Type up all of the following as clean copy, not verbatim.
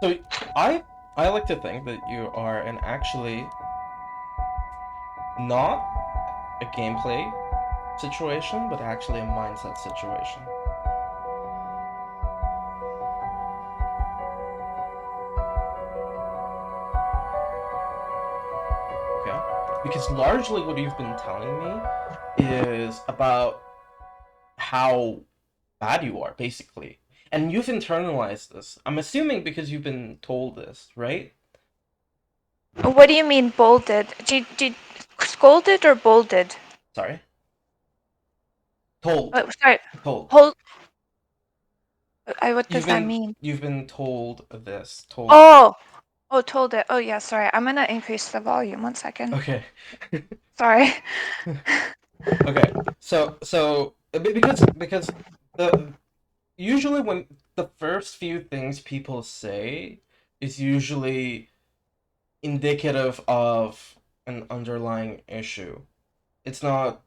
So I like to think that you are an actually not a gameplay situation, but actually a mindset situation. Okay? Because largely what you've been telling me is about how bad you are, basically. And you've internalized this. I'm assuming because you've been told this, right? What do you mean bolded? Did scolded or bolded? Sorry? Told. Oh, sorry. Told. Hold. What You've does that been mean? you've been told this. Told. Oh, oh, told it. Oh yeah, sorry. I'm gonna increase the volume. 1 second. Okay. Sorry. Okay. Because the usually when the first few things people say is usually indicative of an underlying issue. It's not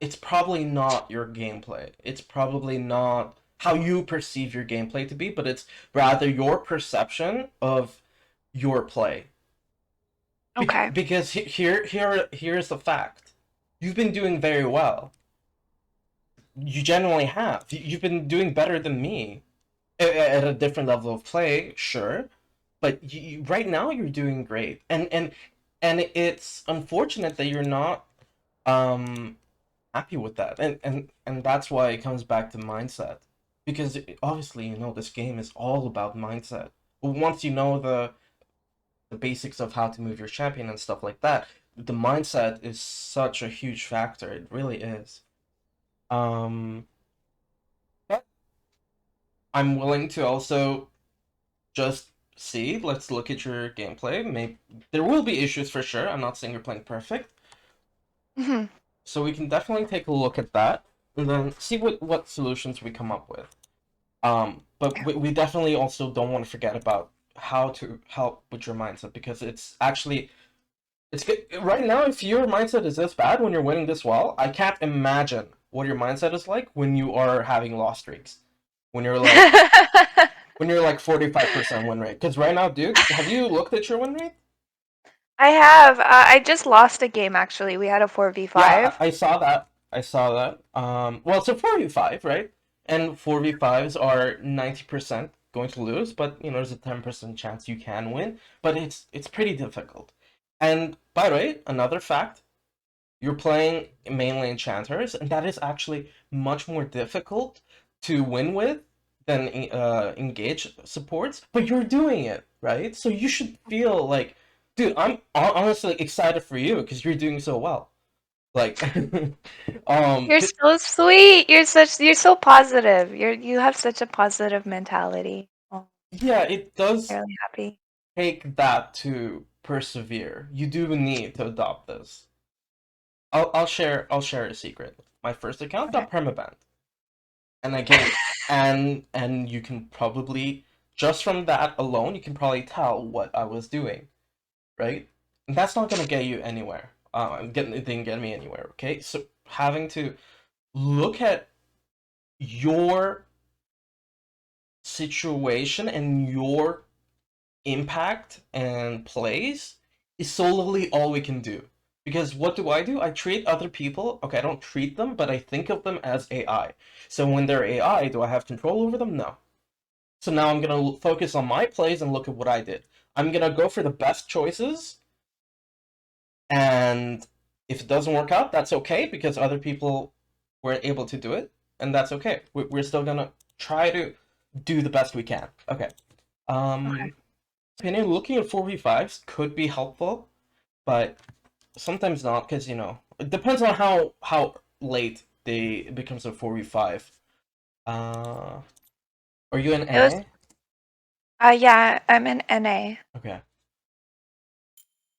it's probably not your gameplay. It's probably not how you perceive your gameplay to be, but it's rather your perception of your play. Okay. Because here's the fact. You've been doing very well. You genuinely have. You've been doing better than me at a different level of play, sure, but right now you're doing great. And it's unfortunate that you're not happy with that. And that's why it comes back to mindset. Because obviously, this game is all about mindset. But once you know the basics of how to move your champion and stuff like that, the mindset is such a huge factor. It really is. Um, but I'm willing to also just see. Let's look at your gameplay. Maybe there will be issues for sure. I'm not saying you're playing perfect, Hmm. so we can definitely take a look at that and then see what solutions we come up with. But we definitely also don't want to forget about how to help with your mindset because it's actually it's good right now. If your mindset is this bad when you're winning this well, I can't imagine what your mindset is like when you are having loss streaks. When you're like when you're like 45% win rate. Because right now, dude, have you looked at your win rate? I have. I just lost a game actually. We had a Yeah, 4v5. I saw that. I saw that. Well, it's a 4v5, right? And 4v5s are 90% going to lose, but there's a 10% chance you can win, but it's pretty difficult. And by the way, another fact, you're playing mainly enchanters, and that is actually much more difficult to win with than engage supports, but you're doing it, right? So you should feel like, dude, I'm honestly excited for you because you're doing so well. Like, You're so sweet. You're so positive. You have such a positive mentality. Oh, yeah, it does really happy. take that to persevere. You do need to adopt this. I'll share a secret. My first account Okay. got permabanned. And again, and you can probably just from that alone, you can probably tell what I was doing, right? And that's not gonna get you anywhere. It didn't get me anywhere. Okay, so having to look at your situation and your impact and plays is solely all we can do. Because what do? I treat other people, okay, I don't treat them, but I think of them as AI. So when they're AI, do I have control over them? No. So now I'm going to focus on my plays and look at what I did. I'm going to go for the best choices, and if it doesn't work out, that's okay because other people weren't able to do it, and that's okay. We're still going to try to do the best we can. Okay. Okay. Um, Opinion looking at 4v5s could be helpful, but sometimes not because it depends on how late they it becomes a 4v5. Uh, are you an It was. NA? Yeah. I'm in NA. Okay.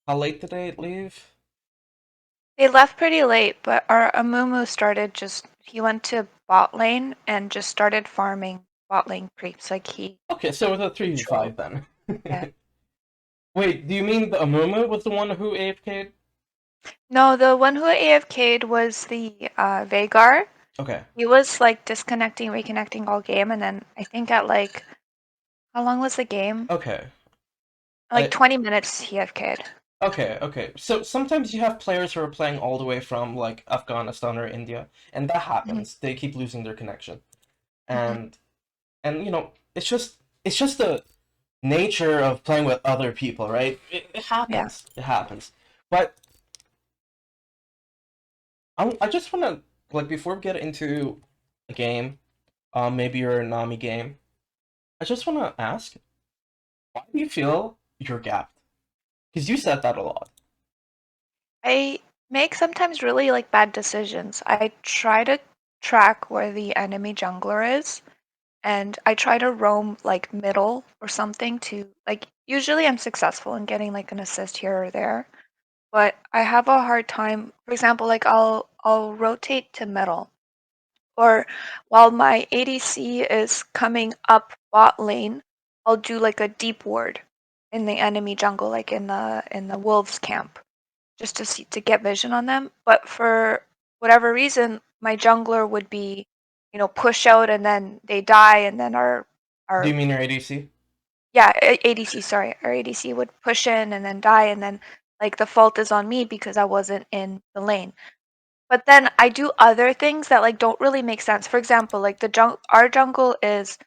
How late did they leave? They left pretty late, but our Amumu started just. He went to bot lane and just started farming bot lane creeps. Like he Okay, so it was a controlled. 3v5 then. Yeah. Wait, do you mean the Amumu was the one who AFK'd? No, the one who AFK'd was the Veigar. Okay. He was like disconnecting, reconnecting all game, and then I think at like How long was the game? Okay. Like 20 minutes he FK'd. Okay. So sometimes you have players who are playing all the way from like Afghanistan or India, and that Hmm. happens. They keep losing their connection. Hmm. And it's just the nature of playing with other people, right? It Yeah. happens. It happens. But I just want to like before we get into a game, maybe your Nami game, I just want to ask, why do you feel you're gapped? Because you said that a lot. I make sometimes really like bad decisions. I try to track where the enemy jungler is, and I try to roam like middle or something to like usually I'm successful in getting like an assist here or there, but I have a hard time. For example, like I'll rotate to middle, or while my ADC is coming up bot lane, I'll do like a deep ward in the enemy jungle, like in the wolves camp, just to see to get vision on them. But for whatever reason, my jungler would be, push out and then they die, and then Do you our mean your ADC? yeah, ADC, sorry, our ADC would push in and then die, and then like the fault is on me because I wasn't in the lane. But then I do other things that like don't really make sense. For example, like our jungle is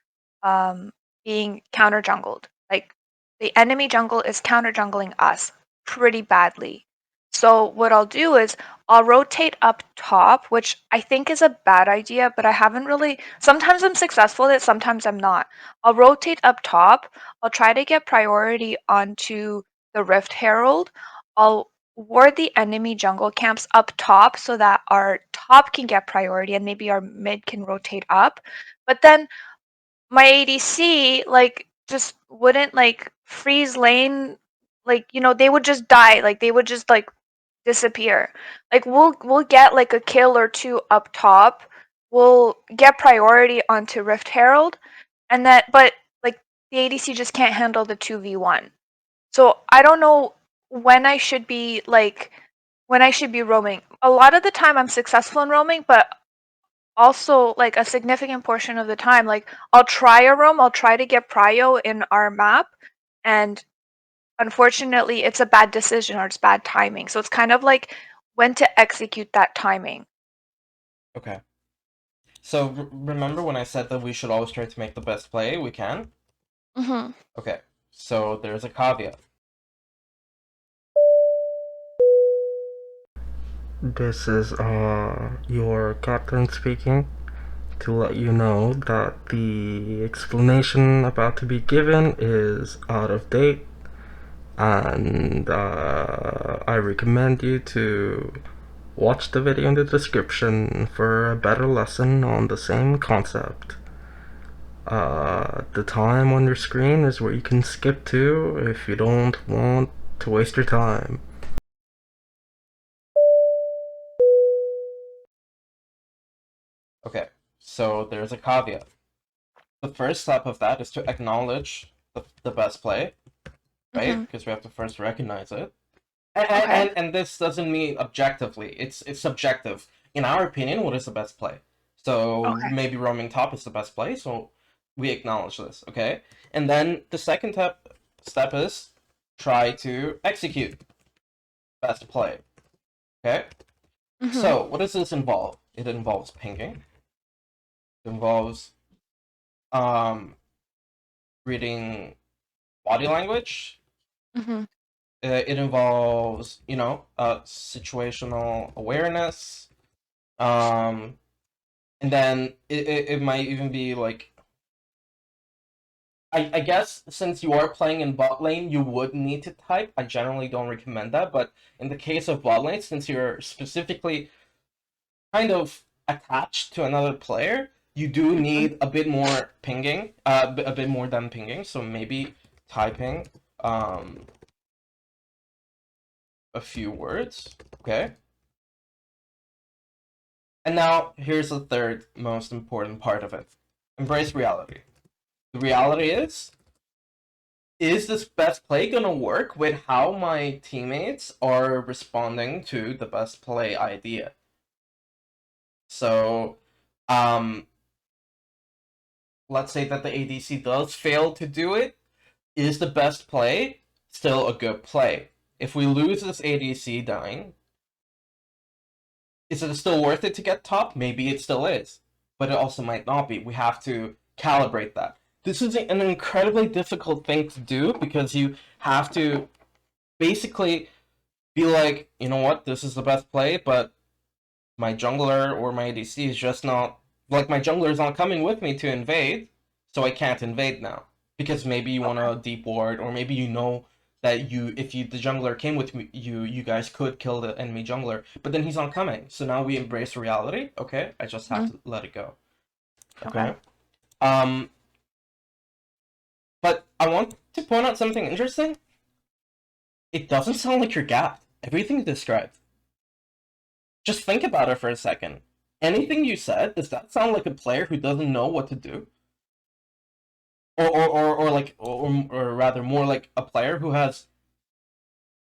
um being counter jungled. Like the enemy jungle is counter jungling us pretty badly. So what I'll do is I'll rotate up top, which I think is a bad idea, but I haven't really sometimes I'm successful at it, sometimes I'm not. I'll rotate up top. I'll try to get priority onto the Rift Herald. I'll ward the enemy jungle camps up top so that our top can get priority and maybe our mid can rotate up. But then my ADC like just wouldn't like freeze lane, like they would just die, like they would just like disappear. Like we'll get like a kill or two up top. We'll get priority onto Rift Herald, and that but like the ADC just can't handle the 2v1. So I don't know when I should be like when I should be roaming. A lot of the time I'm successful in roaming, but also like a significant portion of the time, like I'll try a roam, I'll try to get prio in our map, and unfortunately it's a bad decision or it's bad timing. So it's kind of like when to execute that timing. Okay. So remember when I said that we should always try to make the best play we can? Hmm. Okay. So there's a caveat. This is your captain speaking to let you know that the explanation about to be given is out of date, and I recommend you to watch the video in the description for a better lesson on the same concept. The time on your screen is where you can skip to if you don't want to waste your time. Okay, so there's a caveat. The first step of that is to acknowledge the best play, right? Hmm. Because we have to first recognize it. And, Okay. and this doesn't mean objectively. It's subjective. In our opinion, what is the best play? So Okay. maybe roaming top is the best play. So we acknowledge this, okay? And then the second step is try to execute best play, okay? Hmm. So what does this involve? It involves pinging. It involves um reading body language. Hmm. It involves, situational awareness. Um, and then it might even be like I guess since you are playing in bot lane, you would need to type. I generally don't recommend that, but in the case of bot lane, since you're specifically kind of attached to another player, you do need a bit more pinging, a bit more than pinging. So maybe typing um a few words, okay? And now here's the third most important part of it. Embrace reality. The reality is this best play gonna work with how my teammates are responding to the best play idea? So, um, let's say that the ADC does fail to do it, is the best play still a good play? If we lose this ADC dying, is it still worth it to get top? Maybe it still is, but it also might not be. We have to calibrate that. This is an incredibly difficult thing to do because you have to basically be like, you know what, this is the best play, but my jungler or my ADC is just not, like, my jungler is not coming with me to invade, so I can't invade now because maybe you want Okay. a deep ward, or maybe you know that if the jungler came with you guys could kill the enemy jungler, but then he's not coming. So now we embrace reality. Okay, I just have Mhm. to let it go. Okay. Okay. Um, but I want to point out something interesting. It doesn't sound like you're gapped. Everything you described. Just think about it for a second. Anything you said, does that sound like a player who doesn't know what to do? Or rather more like a player who has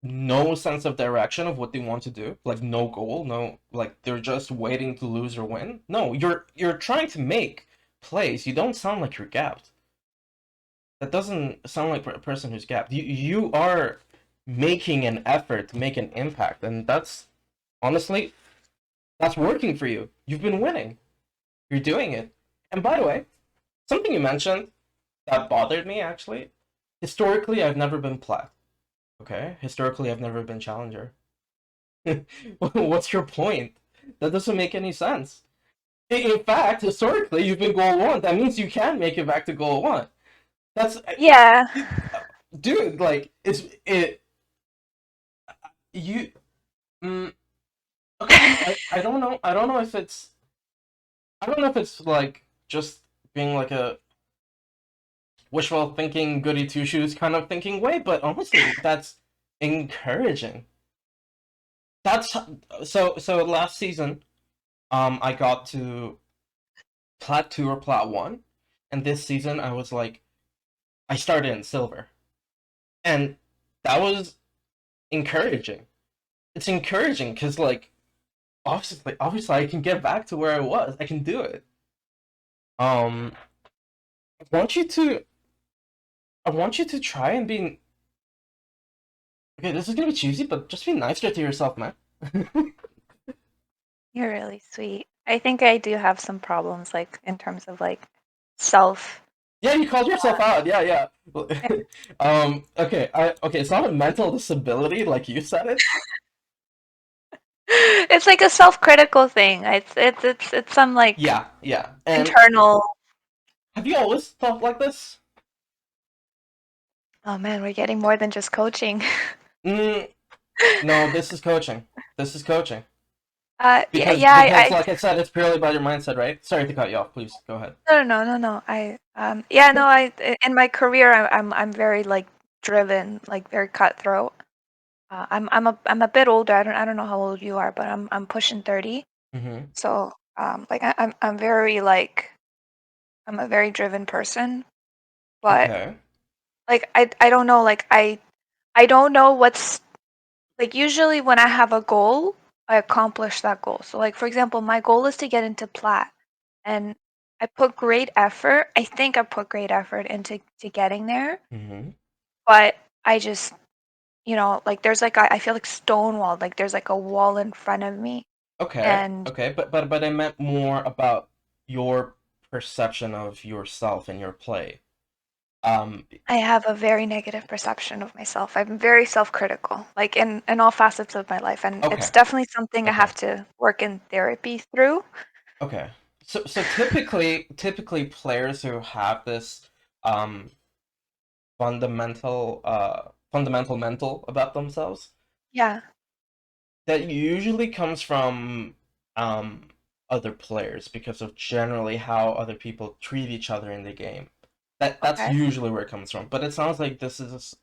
no sense of direction of what they want to do, like no goal, no, like they're just waiting to lose or win. No, you're trying to make plays. You don't sound like you're gapped. That doesn't sound like a person who's gapped. You are making an effort to make an impact, and that's honestly that's working for you. You've been winning. You're doing it. And by the way, something you mentioned that bothered me actually. Historically, I've never been plat. Okay? Historically, I've never been challenger. What's your point? That doesn't make any sense. In fact, historically, you've been goal one. That means you can make it back to goal one. That's Yeah. dude. Like it's it. You. Mm, okay. I don't know. I don't know if it's. I don't know if it's like just being like a wishful thinking, goody two shoes kind of thinking way, but honestly, that's encouraging. That's so last season, I got to plat 2 or plat 1, and this season I was like I started in silver. And that was encouraging. It's encouraging cuz like obviously I can get back to where I was. I can do it. Um I want you to I want you to try and be okay, this is going to be cheesy, but just be nicer to yourself, man. You're really sweet. I think I do have some problems, like in terms of like self. Yeah, you called yourself out. Yeah, yeah. Okay, okay, it's not a mental disability like you said it. It's like a self-critical thing. It's some like Yeah, yeah. And internal. have you always thought like this? Oh man, we're getting more than just coaching. Mm, no, this is coaching. This is coaching. Yeah, Because yeah. because like I said, it's purely about your mindset, right? Sorry to cut you off. Please go ahead. No. Yeah, no. In my career, I'm very like driven, like very cutthroat. I'm a bit older. I don't know how old you are, but I'm pushing 30. Mm-hmm. So like I'm very like I'm a very driven person, but Okay. like I don't know, like I don't know what's like usually when I have a goal, I accomplish that goal. So like for example, my goal is to get into plat, and I put great effort. I think I put great effort into to getting there, Mm-hmm. but I just like there's like I feel like stonewalled, like there's like a wall in front of me, Okay. and Okay. But I meant more about your perception of yourself and your play. Um. I have a very negative perception of myself. I'm very self-critical, like in all facets of my life, and it's Okay. definitely something I Okay. have to work in therapy through. Okay. So typically players who have this um fundamental mental about themselves, Yeah, that usually comes from um other players because of generally how other people treat each other in the game. That's okay. usually where it comes from. But it sounds like this is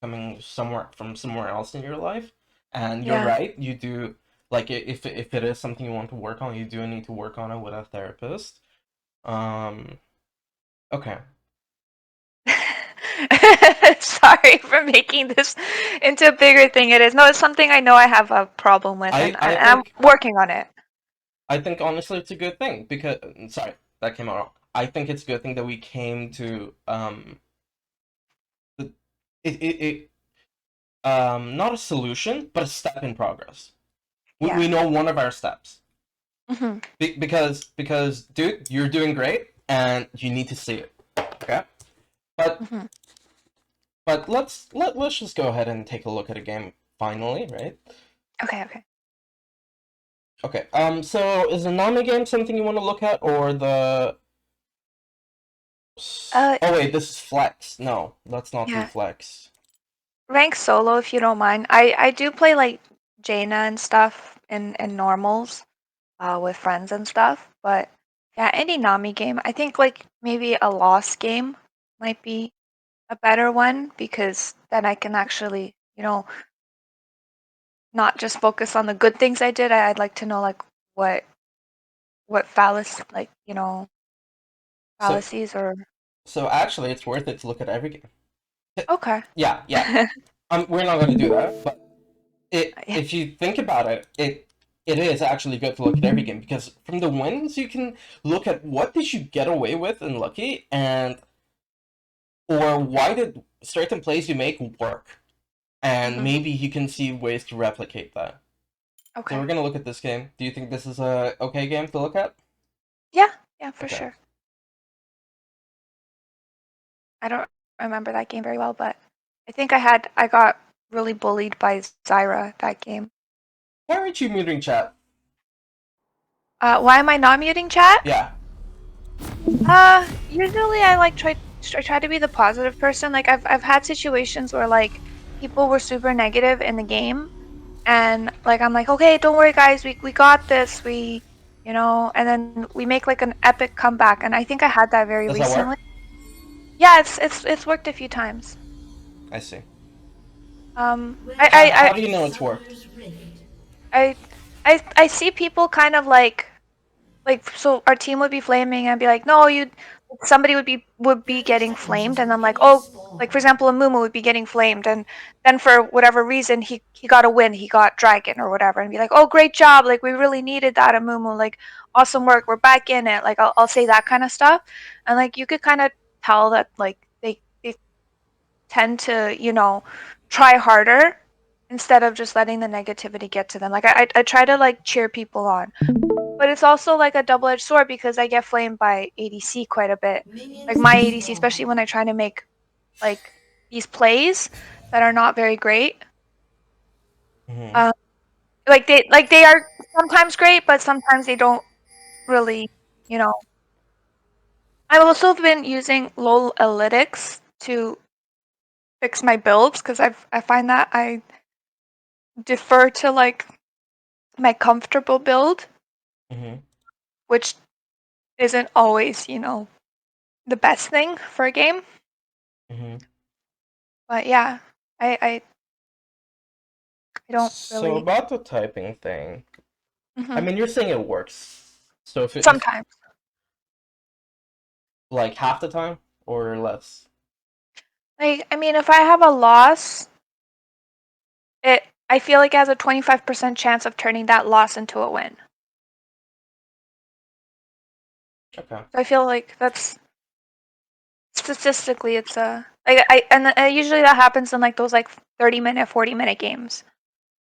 coming somewhere from somewhere else in your life. And you're Yeah. right, you do like if it is something you want to work on, you do need to work on it with a therapist. Um, okay. Sorry for making this into a bigger thing it is. No, it's something I know I have a problem with, and, I I and I'm think working on it. I think honestly it's a good thing because sorry, that came out wrong. I think it's a good thing that we came to the, it not a solution, but a step in progress. Yeah. We know one of our steps. Hmm. Because dude, you're doing great, and you need to see it. Okay, but Hmm. let's just go ahead and take a look at a game finally, right? Okay. Okay. Okay. So is the Nami game something you want to look at, or the? Uh, Oh wait, this is Flex. No, let's not do yeah. Flex. Rank solo if you don't mind. I do play like Jaina and stuff in normals, with friends and stuff. But yeah, any Nami game. I think like maybe a lost game might be a better one because then I can actually, not just focus on the good things I did. I'd like to know like what like, So fallacies or so actually, it's worth it to look at every game. okay. Yeah, yeah. We're not going to do that, but Yeah. if you think about it, it is actually good to look at every game because from the wins you can look at what did you get away with in Lucky, and or why did certain plays you make work, and Hmm. maybe you can see ways to replicate that. So Okay. we're gonna look at this game. Do you think this is a okay game to look at? Yeah, yeah, for Okay. sure. I don't remember that game very well, but I got really bullied by Zyra that game. Why aren't you muting chat? Why am I not muting chat? Yeah. Usually I like try to be the positive person. Like I've had situations where like people were super negative in the game, and like I'm like, okay, don't worry, guys, we got this, and then we make like an epic comeback, and I think I had that very Does that recently. work? Yeah, it's worked a few times. I see. Um, How do you know it's worked? I, I see people kind of like so our team would be flaming and be like, no, you somebody would be getting flamed, and I'm like, oh, like for example, a Mumu would be getting flamed, and then for whatever reason he got a win, he got dragon or whatever, and be like, oh, great job, like we really needed that, a Mumu, like awesome work, we're back in it, like I'll say that kind of stuff, and like you could kind of tell that like they tend to try harder instead of just letting the negativity get to them. Like I try to like cheer people on, but it's also like a double-edged sword because I get flamed by ADC quite a bit. Like my ADC, especially when I try to make like these plays that are not very great. Hmm. Um, they are sometimes great, but sometimes they don't really. You know, I've also been using LoL analytics to fix my builds because I find that I defer to like my comfortable build, Hmm. which isn't always the best thing for a game. Hmm. But yeah, I I don't So really. about the typing thing, I Hmm. mean, you're saying it works. So if Sometimes, like half the time or less. like I mean, if I have a loss, it I feel like it has a 25% chance of turning that loss into a win. Okay. So I feel like that's statistically it's a like usually that happens in like those like 30-minute, 40-minute games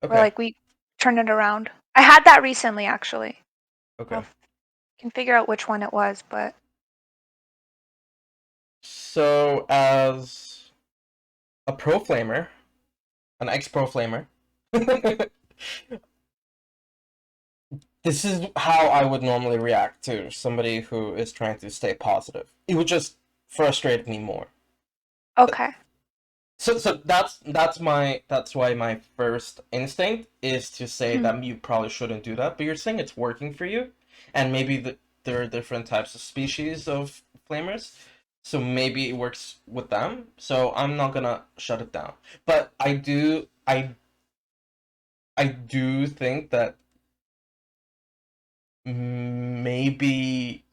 where Okay. like we turn it around. I had that recently actually. I Okay. can figure out which one it was, but So as a pro flamer, an ex-pro flamer, this is how I would normally react to somebody who is trying to stay positive. It would just frustrate me more. okay. So that's why my first instinct is to say Mhm. that you probably shouldn't do that. But you're saying it's working for you, and maybe there are different types of species of flamers, so maybe it works with them. So I'm not gonna shut it down. But I do think that maybe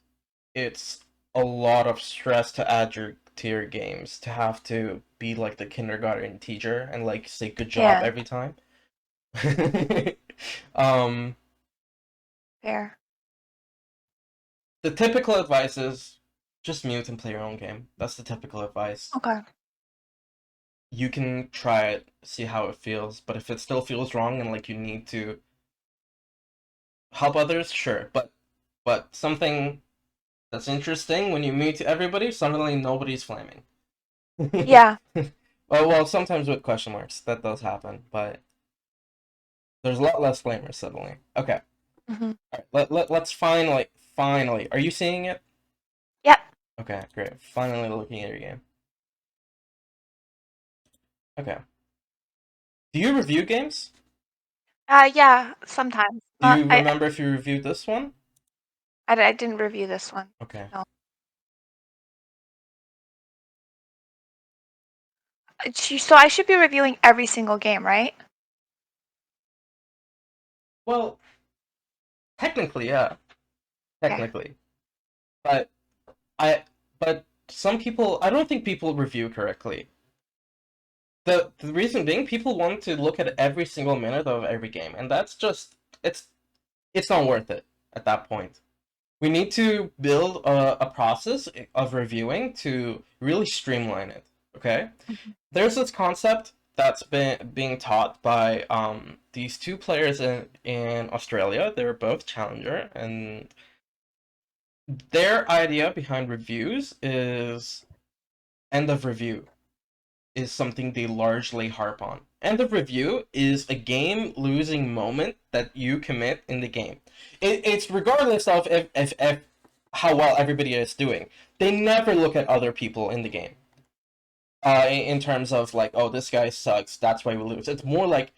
it's a lot of stress to add to your games to have to be like the kindergarten teacher and like say good job Yeah, every time. um, fair. the typical advice is just mute and play your own game. That's the typical advice. Okay. You can try it, see how it feels, but if it still feels wrong and like you need to help others, sure. But something that's interesting when you mute everybody, suddenly nobody's flaming. Yeah. Well, sometimes with question marks that does happen, but there's a lot less flamers suddenly. Okay. Hmm. All right, let's finally. Are you seeing it? Yep. Okay, great. Finally looking at your game. Okay. Do you review games? Yeah, sometimes. Do you remember if you reviewed this one? I didn't review this one. Okay. No. So I should be reviewing every single game, right? Well, technically, yeah. Okay. Technically. But I but some people I don't think people review correctly. The reason being people want to look at every single minute of every game, and that's just it's not worth it at that point. We need to build a process of reviewing to really streamline it. Okay, Mhm. there's this concept that's been being taught by these two players in Australia. They're both challenger, and their idea behind reviews is end of review is something they largely harp on. End of review is a game losing moment that you commit in the game. It's regardless of if how well everybody is doing. They never look at other people in the game. In terms of like, oh, this guy sucks, that's why we lose. It's more like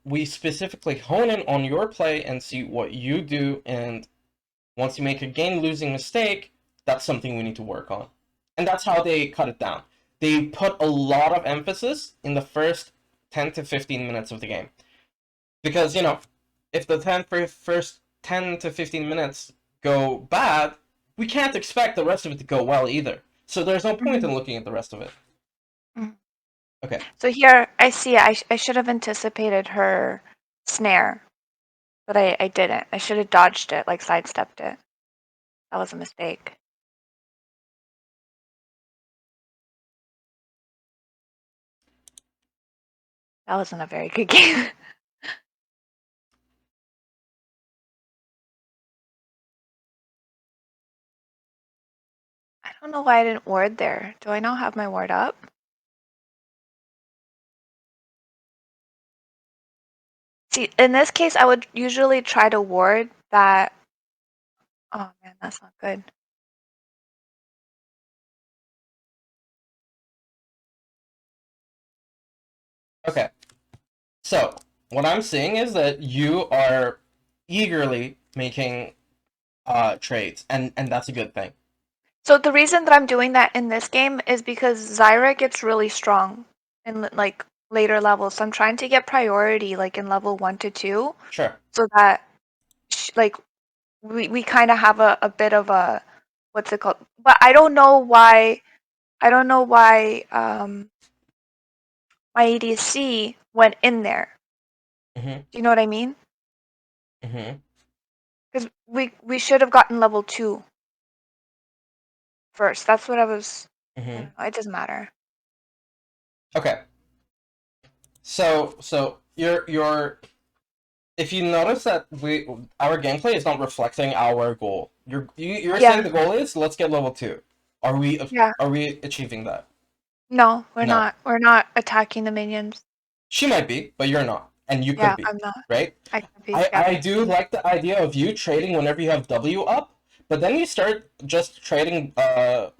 we specifically hone in on your play and see what you do, and once you make a game losing mistake, that's something we need to work on. And that's how they cut it down. They put a lot of emphasis in the first 10 to 15 minutes of the game. Because, if the first 10 to 15 minutes go bad, we can't expect the rest of it to go well either. So there's no point Mhm. in looking at the rest of it. Mhm. Okay. So here I see I should have anticipated her snare, but I didn't. I should have dodged it, like sidestepped it. That was a mistake. That wasn't a very good game. I don't know why I didn't ward there. Do I now have my ward up? See, in this case, I would usually try to ward that. Oh man, that's not good. Okay. So, what I'm seeing is that you are eagerly making trades, and that's a good thing. So the reason that I'm doing that in this game is because Zyra gets really strong in like later levels. So I'm trying to get priority like in level 1 to 2 Sure. so that like we kind of have a bit of a what's it called? But I don't know why my ADC went in there. Mm-hmm. Do you know what I mean? Mm-hmm. Because we should have gotten level 2 first. That's what I was. I Mm-hmm. don't know. It doesn't matter. Okay. So you're if you notice that our gameplay is not reflecting our goal. You're saying Yeah. the goal is let's get level 2. Are we Yeah. are we achieving that? No, we're No. not. We're not attacking the minions. She might be, but you're not. And you could Yeah, be, I'm not. right? I could be. I Yep. I do like the idea of you trading whenever you have W up, but then you start just trading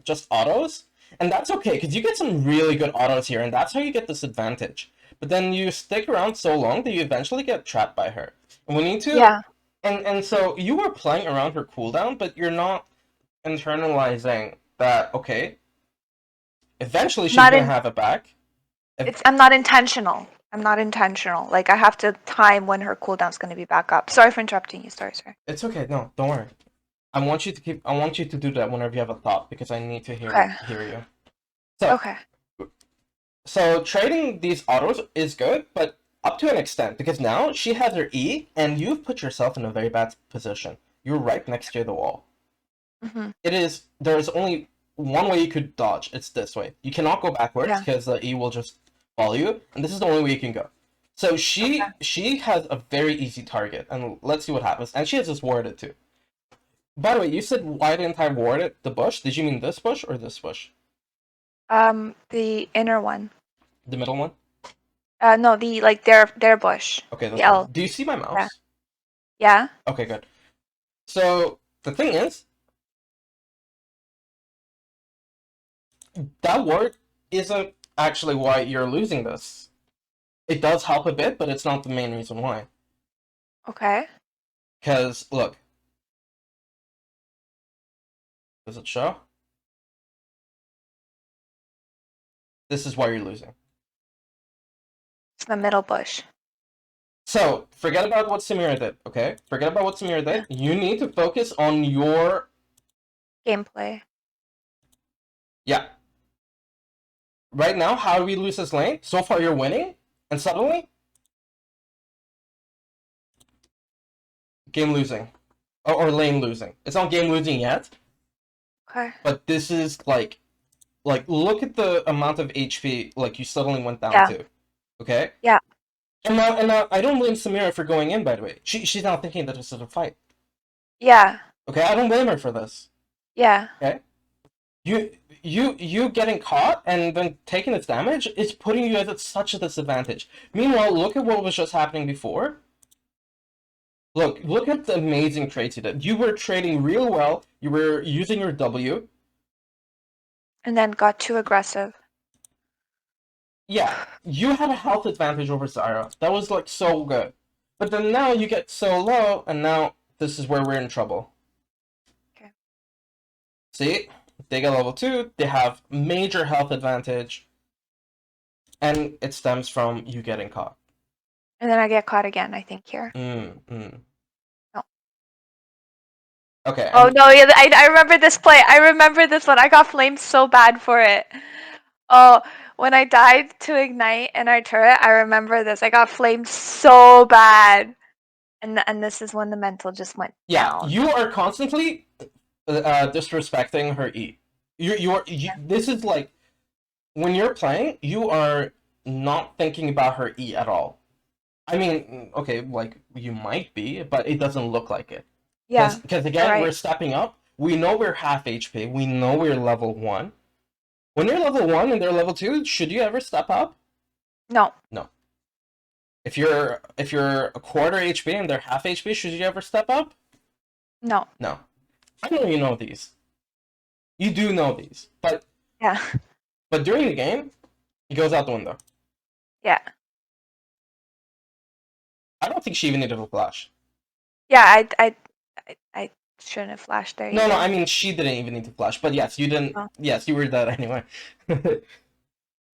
just autos, and that's okay because you get some really good autos here, and that's how you get this advantage. But then you stick around so long that you eventually get trapped by her. And we need to Yeah. and so you were playing around her cooldown, but you're not internalizing that okay, eventually she's Not gonna in. have it back. I'm not intentional. I'm not intentional. Like I have to time when her cooldown's going to be back up. Sorry for interrupting you. Sorry, sorry. It's okay, no, don't worry. I want you to do that whenever you have a thought because I need to Okay. hear you. So Okay. so trading these autos is good, but up to an extent because now she has her E and you've put yourself in a very bad position. You're right next to the wall. There's only one way you could dodge. It's this way. You cannot go backwards Yeah. because the E will just follow you, and this is the only way you can go. So Okay. she has a very easy target, and let's see what happens. And she has this warded too. By the way, you said why didn't I ward it the bush? Did you mean this bush or this bush? The inner one. The middle one? No, the like their bush. Okay, The this one. L. Do you see my Yeah. mouse? Yeah. Okay, good. So the thing is, that ward isn't actually why you're losing this. It does help a bit, but it's not the main reason why. Okay. Because, look. Does it show? This is why you're losing. It's the middle bush. So, forget about what Samira did, okay? Forget about what Samira did. You need to focus on your... Gameplay. Yeah. Right now, how do we lose this lane? So far, you're winning, and suddenly... Game losing. Or lane losing. It's not game losing yet. Okay. But this is, like, look at the amount of HP, like, you suddenly went down to. Okay? Yeah. And now, I don't blame Samira for going in, by the way. She's not thinking that this is a fight. Yeah. Okay? I don't blame her for this. Yeah. Okay? You getting caught and then taking this damage is putting you at such a disadvantage. Meanwhile, look at what was just happening before. Look at the amazing trades you did. You were trading real well. You were using your W. And then got too aggressive. Yeah, you had a health advantage over Zyra. That was like so good. But then now you get so low, and now this is where we're in trouble. Okay. See? They get level 2, they have major health advantage, and it stems from you getting caught. And then I get caught again, I think, here. No. Okay. Okay. Oh, no, yeah, I remember this play. I remember this one. I got flamed so bad for it. Oh, when I died to Ignite in our turret, I remember this. I got flamed so bad. And this is when the mental just went down. You are constantly disrespecting her E. This is like, when you're playing, you are not thinking about her E at all. I mean, okay, like, you might be, but it doesn't look like it. Yeah. Because again, right. We're stepping up. We know we're half HP. We know we're level 1. When you're level 1 and they're level 2, should you ever step up? No. No. If you're a quarter HP and they're half HP, should you ever step up? No. No. I know you know these. You do know these. But yeah. But during the game, he goes out the window. Yeah. I don't think she even needed a flash. Yeah, I shouldn't have flashed there. No, I mean, she didn't even need to flash. But yes, you didn't. Oh. Yes, you were dead anyway.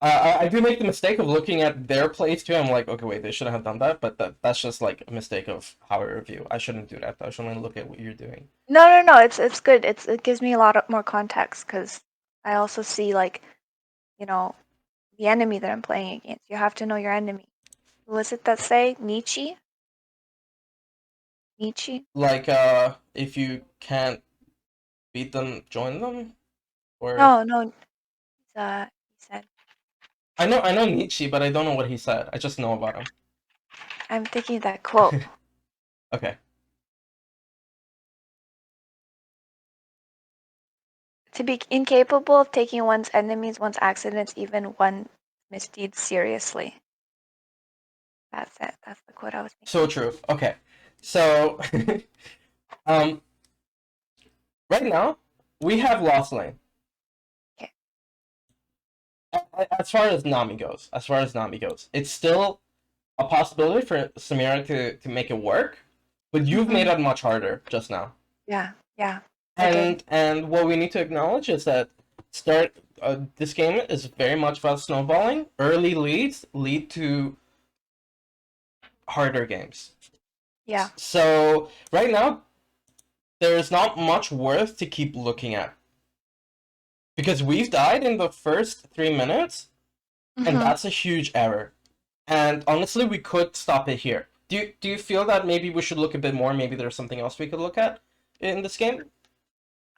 I do make the mistake of looking at their plays too. I'm like, okay, wait, they shouldn't have done that. But that's just like a mistake of how I review. I shouldn't do that. I should only look at what you're doing. No, it's good. It gives me a lot more context because I also see, like, you know, the enemy that I'm playing against. You have to know your enemy. Who is it that say Nietzsche? Like, if you can't beat them, join them? Or No. He said. I know Nietzsche, but I don't know what he said. I just know about him. I'm thinking that quote. Okay. To be incapable of taking one's enemies, one's accidents, even one misdeeds seriously. That's it. That's the quote I was thinking. So true. Okay. So, right now, we have lost lane. Okay. As far as Nami goes, it's still a possibility for Samira to make it work, but you've made it much harder just now. Yeah. And what we need to acknowledge is that this game is very much about snowballing. Early leads lead to harder games. Yeah. So right now, there's not much worth to keep looking at. Because we've died in the first 3 minutes, and that's a huge error. And honestly, we could stop it here. Do you feel that maybe we should look a bit more? Maybe there's something else we could look at in this game?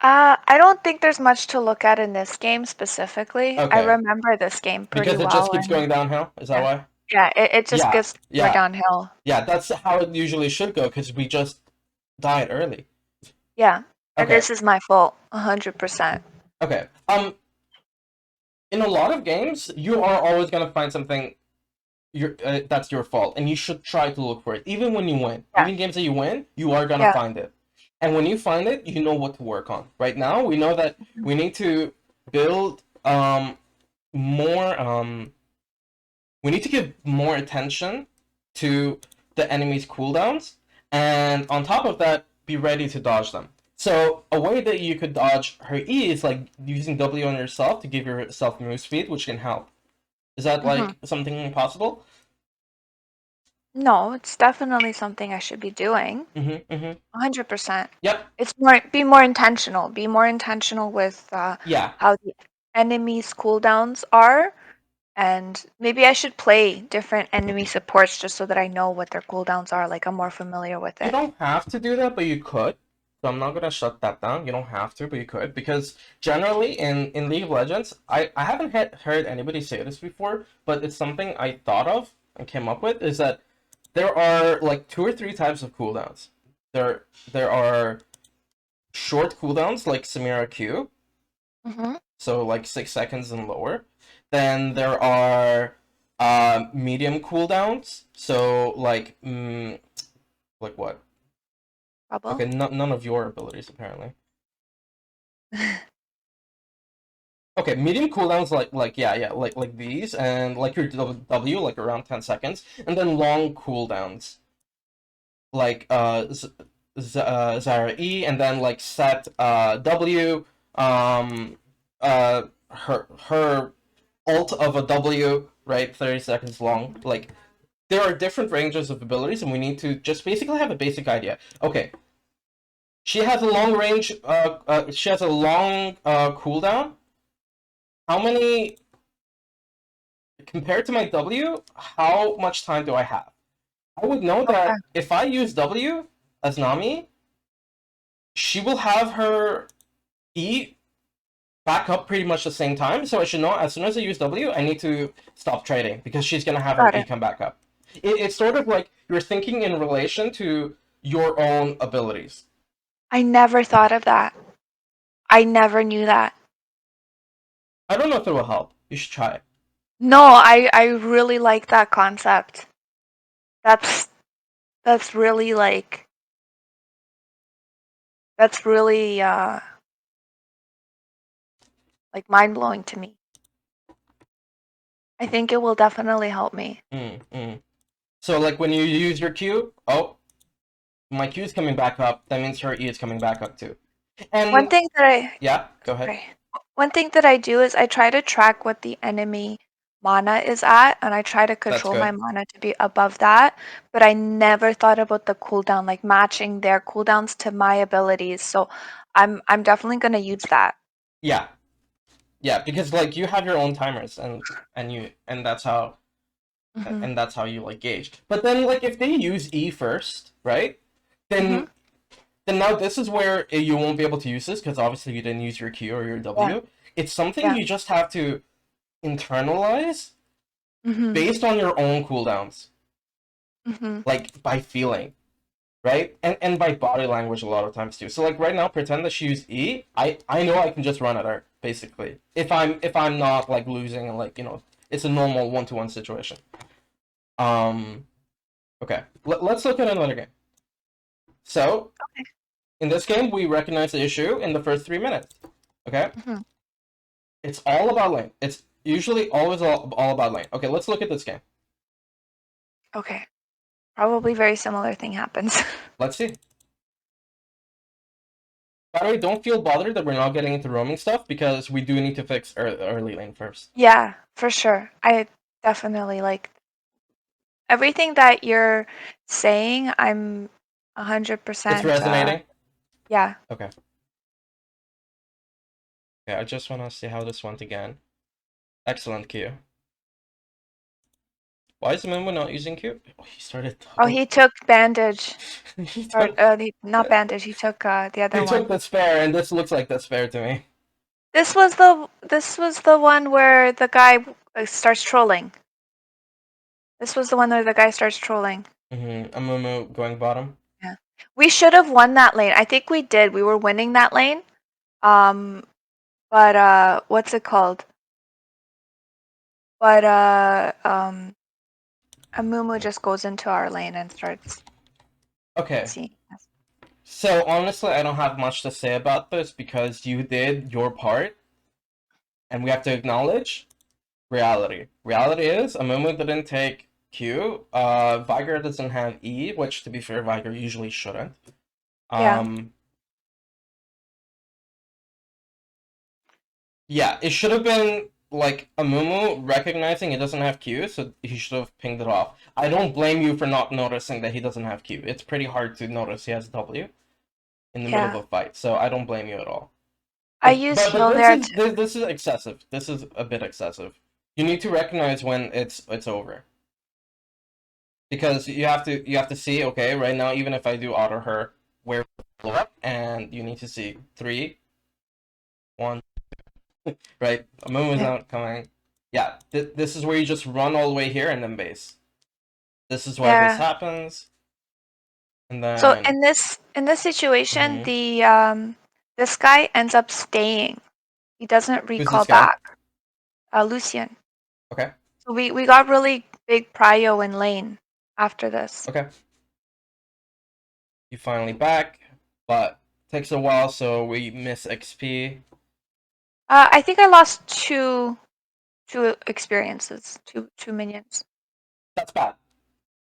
I don't think there's much to look at in this game specifically. I Okay. remember this game pretty Because it just well, keeps and going downhill? Is that yeah, why? yeah, it just Yeah, gets more yeah, downhill. yeah. That's how it usually should go because we just died early. Yeah, and Okay, this is my fault, 100%. okay. In a lot of games, you are always gonna find something that's your fault, and you should try to look for it. Even when you win, Yeah, even games that you win, you are gonna yeah, find it. And when you find it, you know what to work on. Right now, we know that mhm, we need to build more we need to give more attention to the enemy's cooldowns, and on top of that, be ready to dodge them. So a way that you could dodge her E is like using W on yourself to give yourself move speed, which can help. Is that mhm. like something possible? No, it's definitely something I should be doing, Mm-hmm. Mm-hmm. 100%. Yep. It's more be more intentional. Be more intentional with Yeah. how the enemy's cooldowns are, and maybe I should play different enemy supports just so that I know what their cooldowns are. Like I'm more familiar with You it. don't have to do that, but you could. So I'm not gonna shut that down. You don't have to, but you could, because generally in League of Legends, I haven't heard anybody say this before, but it's something I thought of and came up with is that there are like two or three types of cooldowns. There are short cooldowns like Samira Q, Hmm. so like 6 seconds and lower. Then there are medium cooldowns, so like what? Bubble. Okay, none of your abilities apparently. Okay, medium cooldowns yeah, like these, and like your W like around 10 seconds, and then long cooldowns like Zara E, and then like set W, her ult of a W, right, 30 seconds long. Like there are different ranges of abilities, and we need to just basically have a basic idea. Okay, she has a long range. She has a long cooldown. How many compared to my W? How much time do I have? I would know Okay. that if I use W as Nami, she will have her E back up pretty much the same time. So I should know as soon as I use W, I need to stop trading because she's gonna have her Got E it. come back up. It's sort of like you're thinking in relation to your own abilities. I never thought of that. I never knew that. I don't know if it will help. You should try it. No, I really like that concept. That's that's really that's really like mind blowing to me. I think it will definitely help me. Mm. So like when you use your Q, oh, my Q is coming back up. That means her E is coming back up too. One And thing that I yeah, go ahead. Sorry. One thing that I do is I try to track what the enemy mana is at, and I try to That's control my good. mana to be above that. But I never thought about the cooldown, like matching their cooldowns to my abilities. So I'm definitely gonna use that. Yeah, yeah, because like you have your own timers, and Mhm. that's how you like gauge. But then like if they use E first, right? Mhm. Then now this is where you won't be able to use this because obviously you didn't use your Q or your Yeah. W. It's something Yeah. you just have to internalize Mhm. based on your own cooldowns, Mhm. like by feeling, right? And by body language a lot of times too. So like right now, pretend that she used E. I know I can just run at her basically if I'm not like losing and like it's a normal 1-to-1 situation. Um. Okay. Let's look at another game. So Okay. in this game, we recognize the issue in the first 3 minutes. Okay. Mhm. It's all about lane. It's usually always all about lane. Okay. Let's look at this game. Okay. Probably very similar thing happens. Let's see. By the way, don't feel bothered that we're not getting into roaming stuff because we do need to fix early lane first. Yeah, for sure. I definitely like everything that you're saying. I'm It's 100% resonating. yeah. Okay. Yeah, I just want to see how this went again. Excellent Q. Why is Momo not using Q? Oh, he started. Oh, he took bandage. he Or took. not bandage. He took the other He took one. the spare, and this looks like the spare to me. This was the one where the guy starts trolling. This was the one where the guy starts trolling. A Momo going bottom. Yeah. We should have won that lane. I think we did. We were winning that lane. Um, but what's it called? But Amumu just goes into our lane and starts Okay. seeing us. So honestly, I don't have much to say about this because you did your part, and we have to acknowledge reality. Reality is Amumu didn't take Q. Viger doesn't have E, which to be fair, Viger usually shouldn't. Yeah. Yeah, it should have been like Amumu recognizing he doesn't have Q, so he should have pinged it off. I don't blame you for not noticing that he doesn't have Q. It's pretty hard to notice he has W in the middle of Yeah. a fight, so I don't blame you at all. I But use but but heal this there is too. this is excessive. This is a bit excessive. You need to recognize when it's over. Because you have to see, okay, right now even if I do auto her, where blow up, and you need to see 3, 1, right? Amumu is Yeah. not coming. Yeah, this is where you just run all the way here and then base. This is why this Yeah. happens, and So then in this situation, mhm. this guy ends up staying. He doesn't Who's recall this guy? back. Lucian. Okay, So we got really big prio in lane after this. okay. You finally back, but takes a while, so we miss XP. I think I lost two experiences, two minions. That's bad.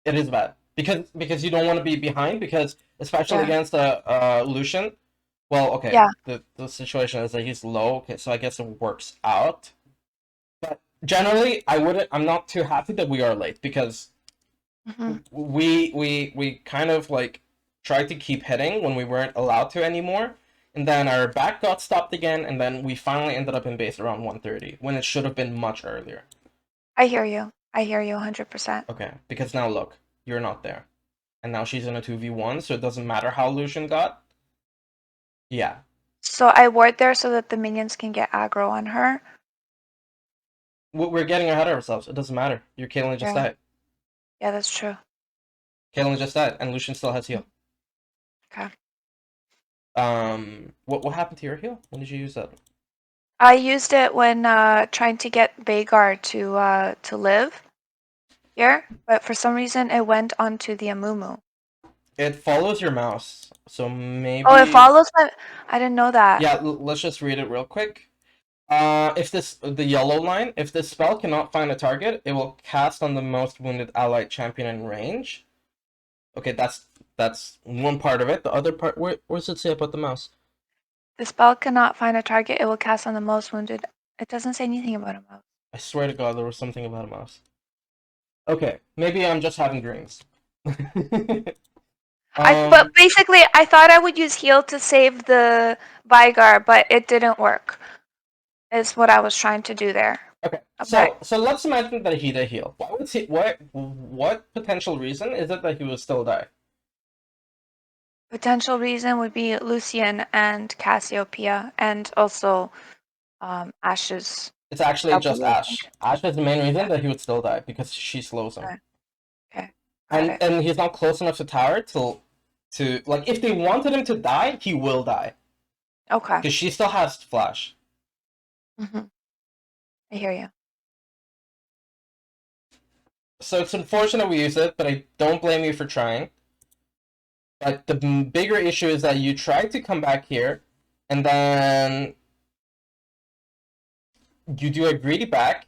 It is bad because you don't want to be behind because especially Yeah. against Lucian. Well, okay, Yeah. the situation is that he's low, okay, so I guess it works out. But generally, I wouldn't. I'm not too happy that we are late because Hmm. we kind of like tried to keep hitting when we weren't allowed to anymore, and then our back got stopped again, and then we finally ended up in base around 1:30 when it should have been much earlier. I hear you. I hear you 100%. Okay, because now look, you're not there, and now she's in a 2v1, so it doesn't matter how Lucian got. Yeah, So I ward there so that the minions can get aggro on her. we're getting ahead of ourselves. It doesn't matter. Your Caitlyn just Yeah. died. Yeah, that's true. Caitlyn just died, and Lucian still has heal. Okay. What happened to your heal? When did you use that? I used it when trying to get Vhagar to live here, but for some reason it went onto the Amumu. It follows your mouse, so Oh, it maybe. follows my. I didn't know that. Yeah, let's just read it real quick. If the yellow line, if this spell cannot find a target, it will cast on the most wounded allied champion in range. Okay, that's one part of it. The other part, where does it say about the mouse? The spell cannot find a target. It will cast on the most wounded. It doesn't say anything about a mouse. I swear to God, there was something about a mouse. Okay, maybe I'm just having dreams. But basically I thought I would use heal to save the Vhagar, but it didn't work. Is what I was trying to do there. Okay, But so let's imagine that he did heal. Why would he? What potential reason is it that he would still die? potential reason would be Lucian and Cassiopeia, and also Ash's It's actually just W, I think. Ash. Ash is the main reason Yeah. that he would still die because she slows him, Okay. Okay. Got and it. and he's not close enough to tower to like if they wanted him to die, he will die Okay. because she still has flash. Hmm. I hear you. So it's unfortunate we use it, but I don't blame you for trying. But the bigger issue is that you tried to come back here, and then you do a greedy back.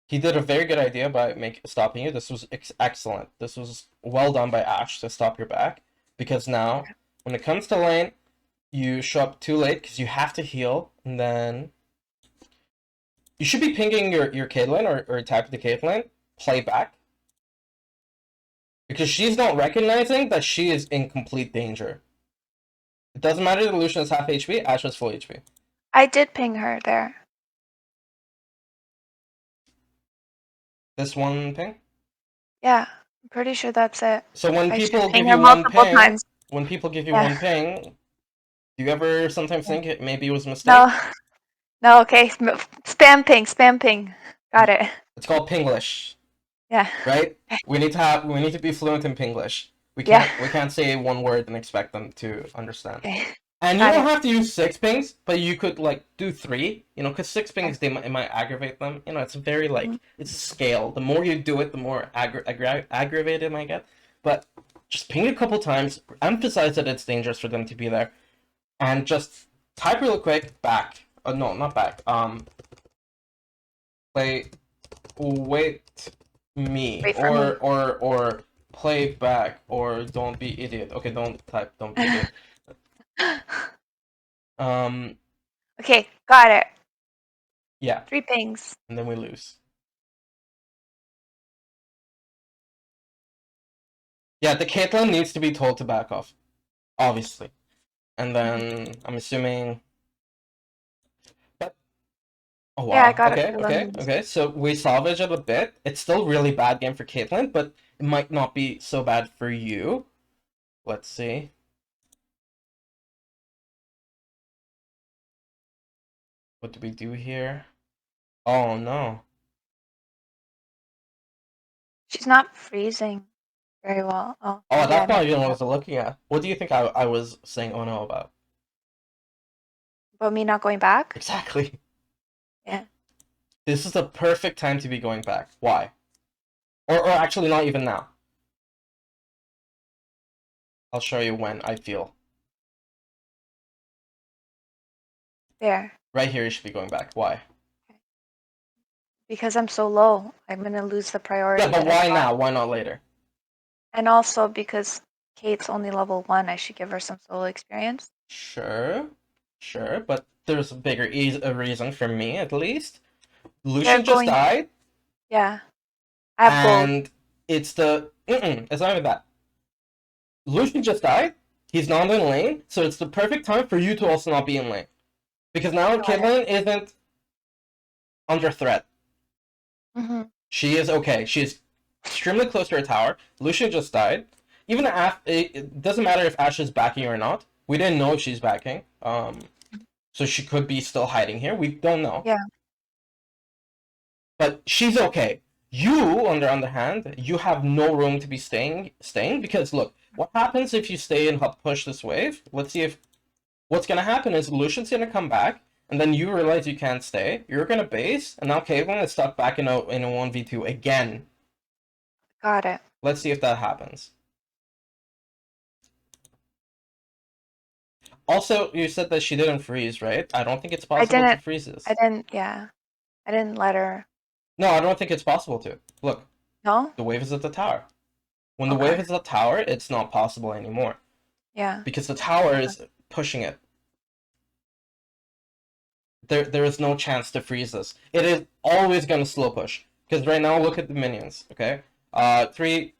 He did a very good idea by stopping you. This was excellent. This was well done by Ash to stop your back because now, when it comes to lane, you show up too late because you have to heal, and then you should be pinging your Caitlyn or type the Caitlyn play back because she's not recognizing that she is in complete danger. It doesn't matter that Lucian is half HP, Ash is full HP. I did ping her there. This one ping? Yeah, I'm pretty sure that's it. So when I should people ping give her you one multiple ping, times. when people give you Yeah. one ping, do you ever sometimes Yeah. think maybe it was a No. mistake? No, okay. Spam ping, spam ping. Got it. It's called Pinglish, Yeah. right? We need to be fluent in Pinglish. Yeah. We can't say one word and expect them to understand. Okay. And you Got don't it. have to use six pings, but you could like do three, you know, because six Yeah. pings it might aggravate them. You know, it's very Mhm. like it's a scale. The more you do it, the more aggravated it might get. But just ping a couple times, emphasize that it's dangerous for them to be there, and just type real quick back. No, not back. Play wait me Wait for me. or play back or don't be idiot. Okay, don't type don't be idiot. Um Okay, got it. yeah, 3 pings. and then we lose. Yeah, the Caitlyn needs to be told to back off, obviously. And Mhm. then I'm assuming. But oh Yeah, I wow, got it okay, for okay, lemons. okay. So we salvage it a bit. It's still really bad game for Caitlyn, but it might not be so bad for you. Let's see. What do we do here? Oh no. She's not freezing very well. Oh, Oh, maybe I that's not messed even what I up. was looking at. What do you think I was saying oh no about? But me not going back? Exactly. Yeah. This is the perfect time to be going back. Why? Or actually not even now. I'll show you when I feel. There. Right here you should be going back. Why? Because I'm so low, I'm gonna lose the Yeah, priority but that I why got. now? Why not later? And also because Kate's only level 1, I should give her some solo experience. Sure. Sure, but there's a bigger a reason for me at least. They're Lucian just going, died yeah. I have gold. and it's the it's not even that. Lucian just died. He's not in lane, so it's the perfect time for you to also not be in lane. Because now Got it. Caitlyn isn't under threat. Mm-hmm. She is okay. She is extremely close to her tower. Lucian just died. Even it doesn't matter if Ashe is backing or not. We didn't know if she's backing. So she could be still hiding here. We don't know. Yeah. But she's okay. You, on the other hand, you have no room to be staying because look, what happens if you stay and help push this wave? Let's see if what's gonna happen is Lucian's gonna come back, and then you realize you can't stay. You're gonna base, and now Caitlyn is stuck back in a 1v2 again. Got it. Let's see if that happens. Also, you said that she didn't freeze, right? I don't think it's I possible to didn't, freeze this. yeah. I didn't let her. No, I don't think it's possible to. Look, No? the wave is at the tower. When the Okay. wave is at the tower, it's not possible anymore Yeah. because the tower is pushing it. There is no chance to freeze this. It is always gonna slow push because right now look at the minions. Okay, three,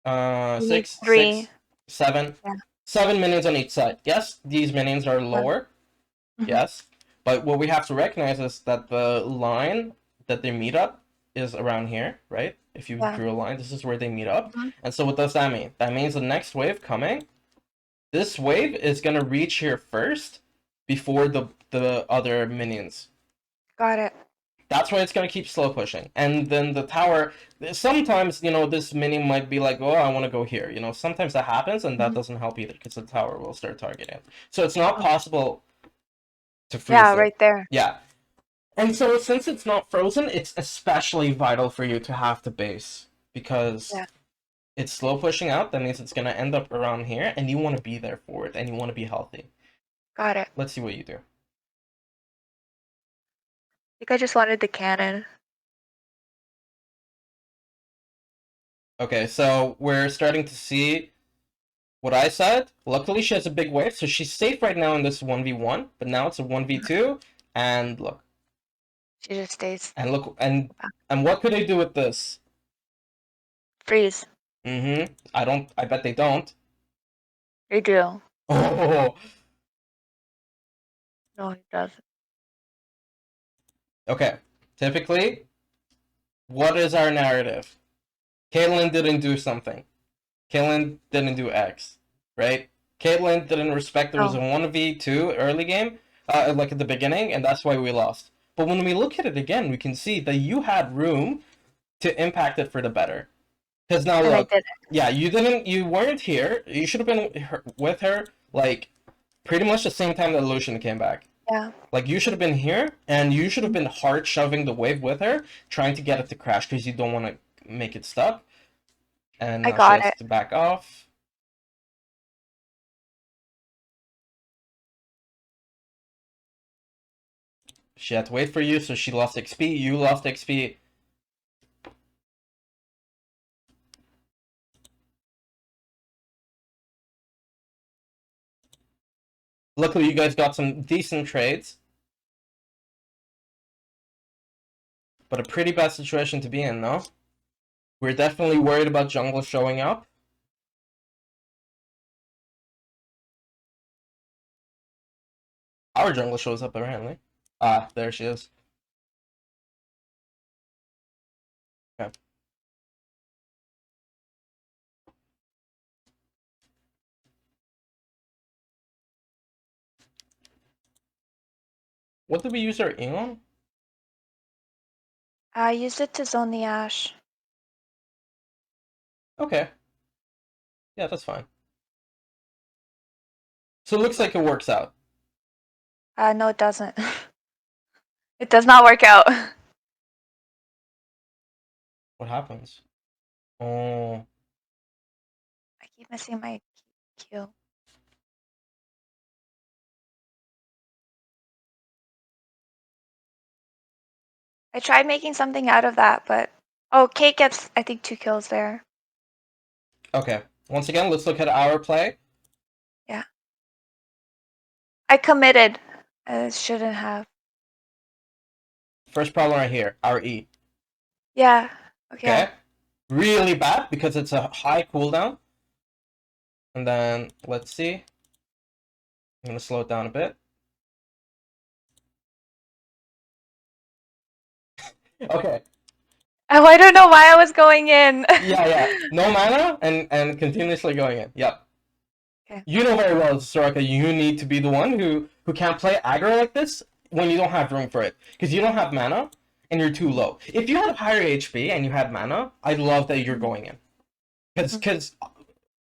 You need six, 3. 7, Yeah. 7 minions on each side. Yes, these minions are lower. Mm-hmm. Yes, but what we have to recognize is that the line that they meet up is around here, right? If you Yeah. drew a line, this is where they meet up. Mm-hmm. And so what does that mean? That means the next wave coming, this wave is gonna reach here first before the other minions. Got it. That's why it's gonna keep slow pushing. And then the tower, sometimes, you know, this minion might be like, oh, I want to go here. You know, sometimes that happens, and that Mm-hmm. doesn't help either because the tower will start targeting. So it's not Oh. possible to freeze Yeah, it. right there. Yeah. And so since it's not frozen, it's especially vital for you to have the base because Yeah. it's slow pushing out. That means it's gonna end up around here, and you want to be there for it, and you want to be healthy. Got it. Let's see what you do. I think I just wanted the cannon. Okay, so we're starting to see what I said. Luckily, she has a big wave, so she's safe right now in this 1v1, but now it's a 1v2, and look, She just stays. and look, and what could they do with this? Freeze. I bet they don't. They do. Oh, No, he doesn't. okay. Typically, What is our narrative? Caitlyn didn't do something. Caitlyn didn't do X, right? Caitlyn didn't respect there was a Oh, 1v2 early game, like at the beginning, and that's why we lost. But when we look at it again, we can see that you had room to impact it for the better. Because now and I look, did it. yeah, you weren't here. You should have been with her, like, pretty much the same time that Lucian came back. Yeah, Like, you should have been here, and you should have been hard shoving the wave with her, trying to get it to crash because you don't want to make it stuck. And I now she got has it. to back off. She had to wait for you, so she lost XP. You lost XP. Luckily, you guys got some decent trades, but a pretty bad situation to be in, no? We're definitely worried about jungle showing up. Our jungle shows up, apparently. Ah, there she is. Okay. What did we use our E on? I used it to zone the Ash. Okay. Yeah, that's fine. So it looks like it works out. No, it doesn't. It does not work out. What happens? Oh, I keep missing my Q. I tried making something out of that, but oh, Kate gets I think 2 kills there. okay. Once again, let's look at our play. Yeah, I committed. I shouldn't have. First problem right here, our E. Yeah. Okay. Okay? Yeah. Really bad because it's a high cooldown. And then, let's see. I'm going to slow it down a bit. Okay. Oh, I don't know why I was going in. Yeah. No mana and continuously going in. Yep. Okay. You know very well, Soraka, you need to be the one who can't play aggro like this when you don't have room for it. Because you don't have mana and you're too low. If you had higher HP and you had mana, I'd love that you're going in. Because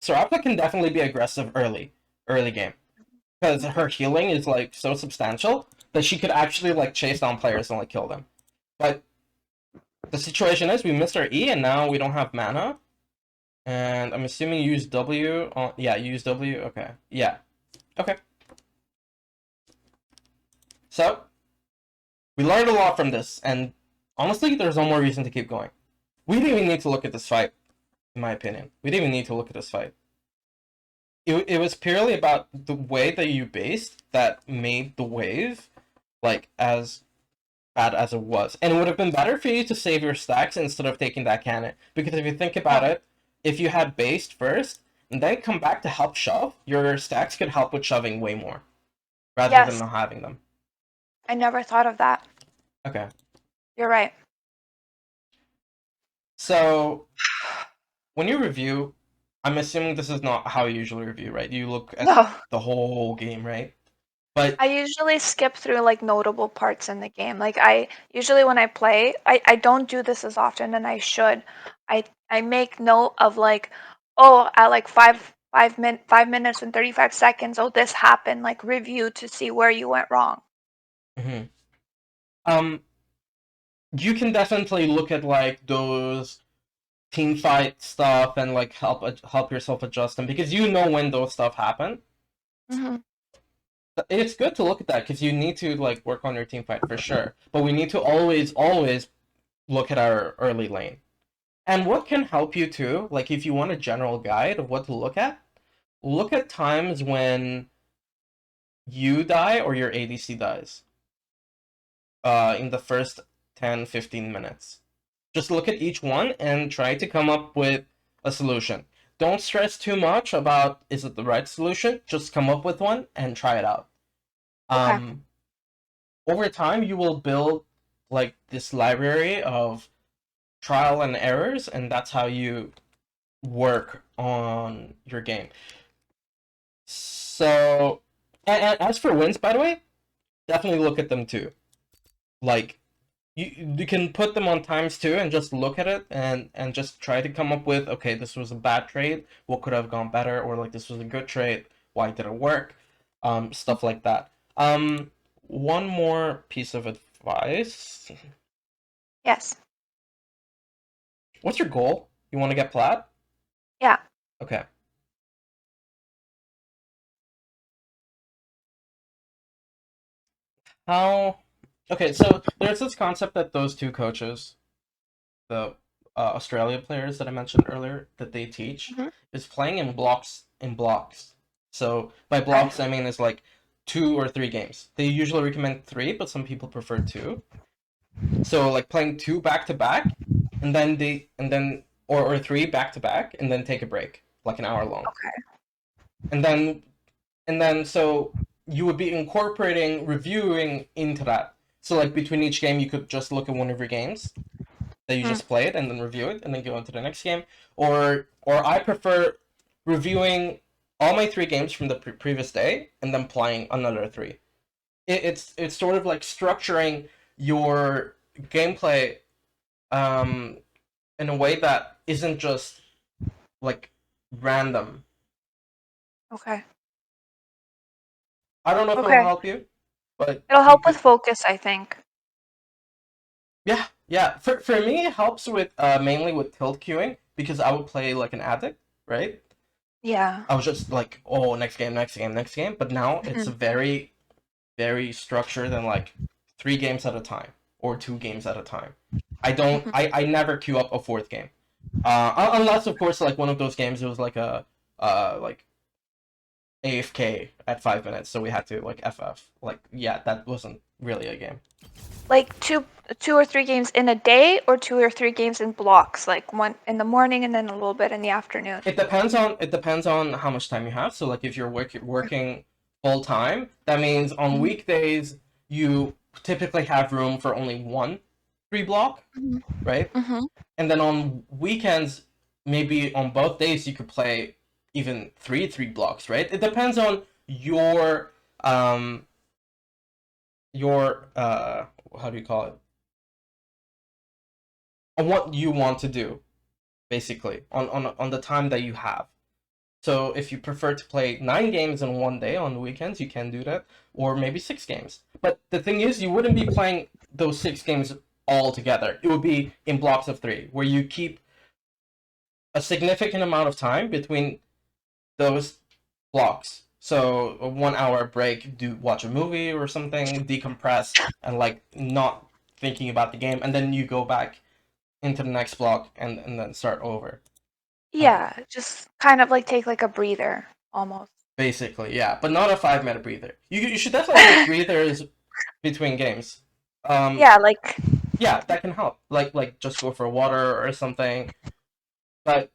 Soraka can definitely be aggressive early game. Because her healing is like so substantial that she could actually like chase down players and like kill them. But the situation is we missed our E and now we don't have mana. And I'm assuming you use W on yeah, you use W, okay. Yeah. Okay. So we learned a lot from this, and honestly there's no more reason to keep going. We didn't even need to look at this fight, in my opinion. We didn't even need to look at this fight. It was purely about the way that you based that made the wave like as bad as it was. And it would have been better for you to save your stacks instead of taking that cannon. Because if you think about it, if you had based first and then come back to help shove, your stacks could help with shoving way more rather than Yes, not having them. I never thought of that. Okay. You're right. So when you review, I'm assuming this is not how you usually review, right? You look at No. the whole game, right? But I usually skip through like notable parts in the game. Like I usually when I play, I don't do this as often and I should. I make note of like, oh, at like 5 minutes and 35 seconds, oh this happened, like review to see where you went wrong. mhm. um you can definitely look at like those team fight stuff and like help yourself adjust them because you know when those stuff happen. Hmm. It's good to look at that because you need to like work on your team fight for sure. But we need to always look at our early lane. And what can help you too, like if you want a general guide of what to look at times when you die or your ADC dies. In the first 10-15 minutes. Just look at each one and try to come up with a solution. Don't stress too much about is it the right solution. Just come up with one and try it out. Okay. Um, over time, you will build like this library of trial and errors, and that's how you work on your game. So, and as for wins, by the way, definitely look at them too. Like, you can put them on times too and just look at it and just try to come up with, okay, this was a bad trade, what could have gone better, or like this was a good trade, why did it work, stuff like that. One more piece of advice. Yes. What's your goal? You want to get plat? Yeah. Okay. How? Okay, so there's this concept that those two coaches, the Australia players that I mentioned earlier, that they teach Hmm. is playing in blocks. In blocks. So by Okay. blocks, I mean it's like 2 or 3 games. They usually recommend 3, but some people prefer 2. So like playing 2 back to back, and then or 3 back to back, and then take a break, like an hour long, Okay. and then so you would be incorporating reviewing into that. So like between each game, you could just look at one of your games that you Mm. just played and then review it and then go into the next game. Or I prefer reviewing all my 3 games from the previous day and then playing another 3. It's sort of like structuring your gameplay um, in a way that isn't just like random. Okay. I don't know if it'll Okay. help you, but It'll you help with could. focus, I think. Yeah, yeah. For me, it helps with mainly with tilt queuing because I would play like an addict, right? Yeah. I was just like, oh, next game, next game, next game. But now it's Hmm. very, very structured and like 3 games at a time or 2 games at a time. I don't, Hmm. I never queue up a 4th game. Unless of course like one of those games it was like a like AFK at 5 minutes, so we had to like FF. Like yeah, that wasn't really a game. Like two or three games in a day, or 2 or 3 games in blocks, like one in the morning and then a little bit in the afternoon. It depends on how much time you have. So like if you're working full time, that means on Mm-hmm. weekdays you typically have room for only one free block, right? Mm-hmm. And then on weekends, maybe on both days you could play even three blocks, right? It depends on um your how do you call it? On what you want to do, basically, on the time that you have. So if you prefer to play 9 games in one day on the weekends, you can do that, or maybe 6 games. But the thing is, you wouldn't be playing those 6 games all together. It would be in blocks of 3, where you keep a significant amount of time between those blocks. So a 1 hour break, do watch a movie or something, decompress, and like not thinking about the game, and then you go back into the next block and then start over. Um, Yeah, just kind of like take like a breather almost. Basically, yeah, but not a 5 minute breather. You should definitely take breathers between games. Um, Yeah, like. yeah, that can help. Like just go for water or something. But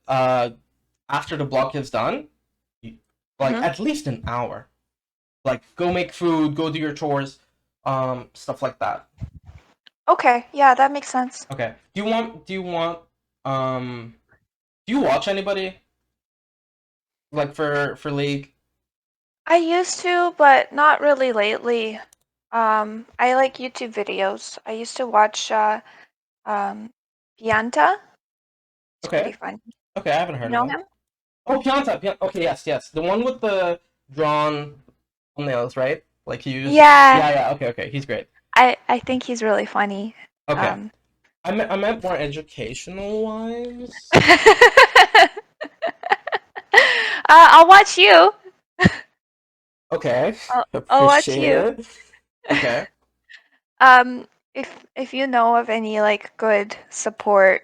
after the block is done, you, like Mhm. at least an hour. Like go make food, go do your chores, stuff like that. Okay, yeah, that makes sense. Okay. Um do you watch anybody like for League? I used to, but not really lately. I like YouTube videos. I used to watch um Pianta. It's pretty Okay. fun. Okay, I haven't You heard of know him. him? Oh, Pianta. Okay, yes, yes. The one with the drawn nails, right? Like he used. Yeah, Yeah, yeah. Okay, okay. He's great. I think he's really funny. Okay. Um I meant more educational wise. I'll watch you. Okay. I'll watch Appreciate you. it. Okay. Um, if you know of any like good support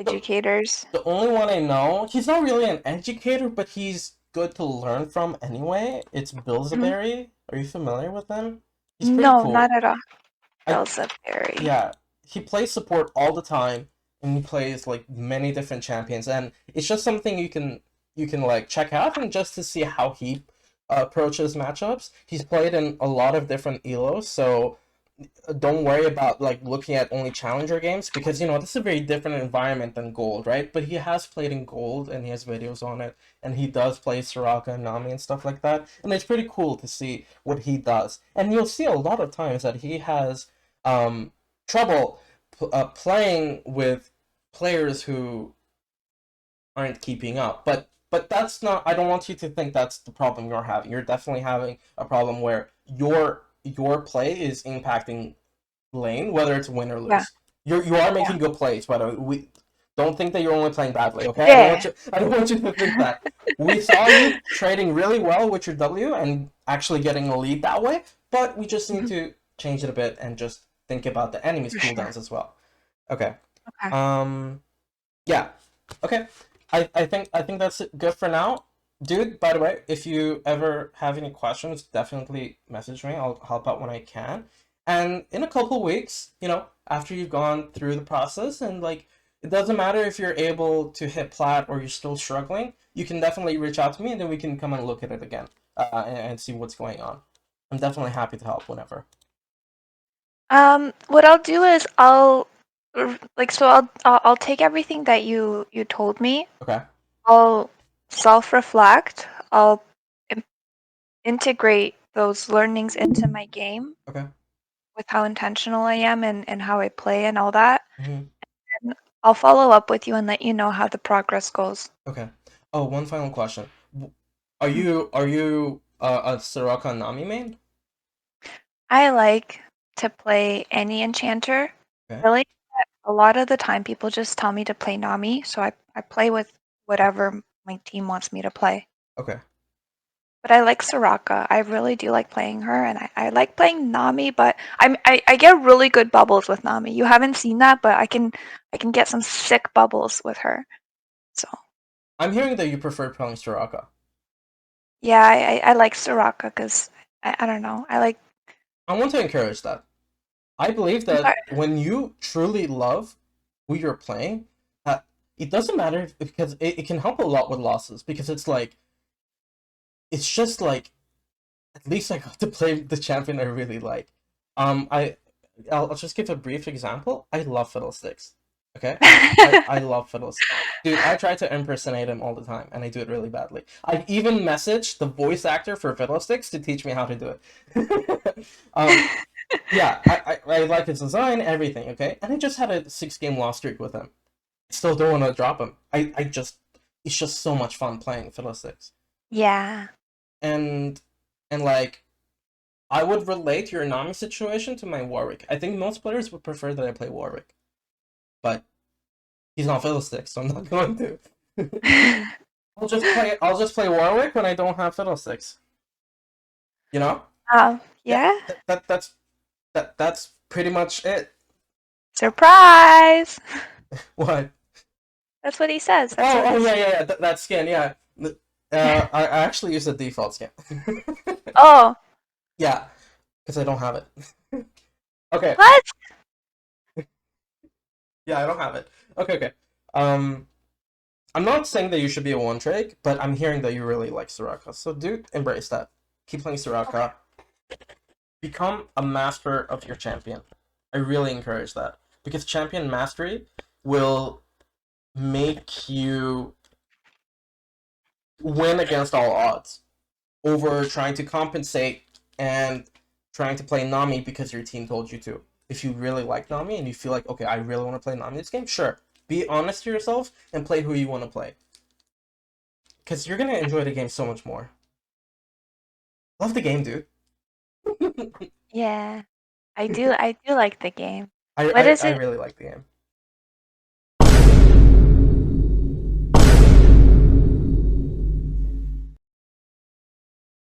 The, educators. the only one I know, he's not really an educator, but he's good to learn from anyway. It's Mhm. Billsbury. Are you familiar with him? He's pretty No, not cool. at all. I Elsa Berry. Yeah, he plays support all the time, and he plays like many different champions, and it's just something you can like check out and just to see how he approaches matchups. He's played in a lot of different elos, so don't worry about like looking at only challenger games because this is a very different environment than gold, right? But he has played in gold and he has videos on it, and he does play Soraka and Nami and stuff like that, and it's pretty cool to see what he does. And you'll see a lot of times that he has trouble playing with players who aren't keeping up. But that's not. I don't want you to think that's the problem you're having. You're definitely having a problem where your play is impacting lane, whether it's win or Yeah. lose. You are Yeah. making good plays, but we don't think that you're only playing badly. Okay, I don't want Yeah. you. I don't want you to think that. We saw you trading really well with your W and actually getting a lead that way, but we just need Mhm. to change it a bit and just think about the enemy's For sure. cooldowns as well. Okay. Okay. Um. Yeah. Okay. I think that's good for now. Dude, by the way, if you ever have any questions, definitely message me. I'll help out when I can. And in a couple weeks, after you've gone through the process and like it doesn't matter if you're able to hit plat or you're still struggling, you can definitely reach out to me and then we can come and look at it again and see what's going on. I'm definitely happy to help whenever. What I'll do is I'll take everything that you told me. Okay. I'll self-reflect. I'll in- integrate those learnings into my game Okay. with how intentional I am and how I play and all that. hmm And I'll follow up with you and let you know how the progress goes. Okay. Oh, one final question. Are Mm. you a Soraka Nami main? I like to play any enchanter. Okay. Really, a lot of the time people just tell me to play Nami, so I play with whatever my team wants me to play. Okay. But I like Soraka. I really do like playing her, and I like playing Nami. But I get really good bubbles with Nami. You haven't seen that, but I can get some sick bubbles with her. So I'm hearing that you prefer playing Soraka. yeah, I like Soraka because I don't know. I like. I want to encourage that. I believe But that when you truly love who you're playing, it doesn't matter because it can help a lot with losses because it's just like at least I got to play the champion I really like. I'll just give a brief example. I love Fiddlesticks. Okay, I love Fiddlesticks. Dude, I try to impersonate him all the time, and I do it really badly. I even messaged the voice actor for Fiddlesticks to teach me how to do it. Yeah, I like his design, everything. Okay, and I just had a 6 game loss streak with him. Still don't want to drop him. I just it's just so much fun playing Fiddlesticks, yeah. and like I would relate your Nami situation to my Warwick. I think most players would prefer that I play Warwick, but he's not Fiddlesticks, so I'm not going to. I'll just play Warwick when I don't have Fiddlesticks. You know? Yeah. Yeah. That's pretty much it. Surprise! What? That's what he says. That's Oh, what oh he yeah, says. yeah, yeah. That skin, yeah. I actually use the default skin. Oh, Yeah, because I don't have it. Okay. what? Yeah, I don't have it. Okay, okay. Um, I'm not saying that you should be a one trick, but I'm hearing that you really like Soraka. So, dude, embrace that. Keep playing Okay. Soraka. Become a master of your champion. I really encourage that because champion mastery will make you win against all odds over trying to compensate and trying to play Nami because your team told you to. If you really like Nami and you feel like, okay, I really want to play Nami this game, sure. Be honest to yourself and play who you want to play. Because you're going to enjoy the game so much more. Love the game, dude. Yeah. I do like the game. I, What I, is I it? really like the game.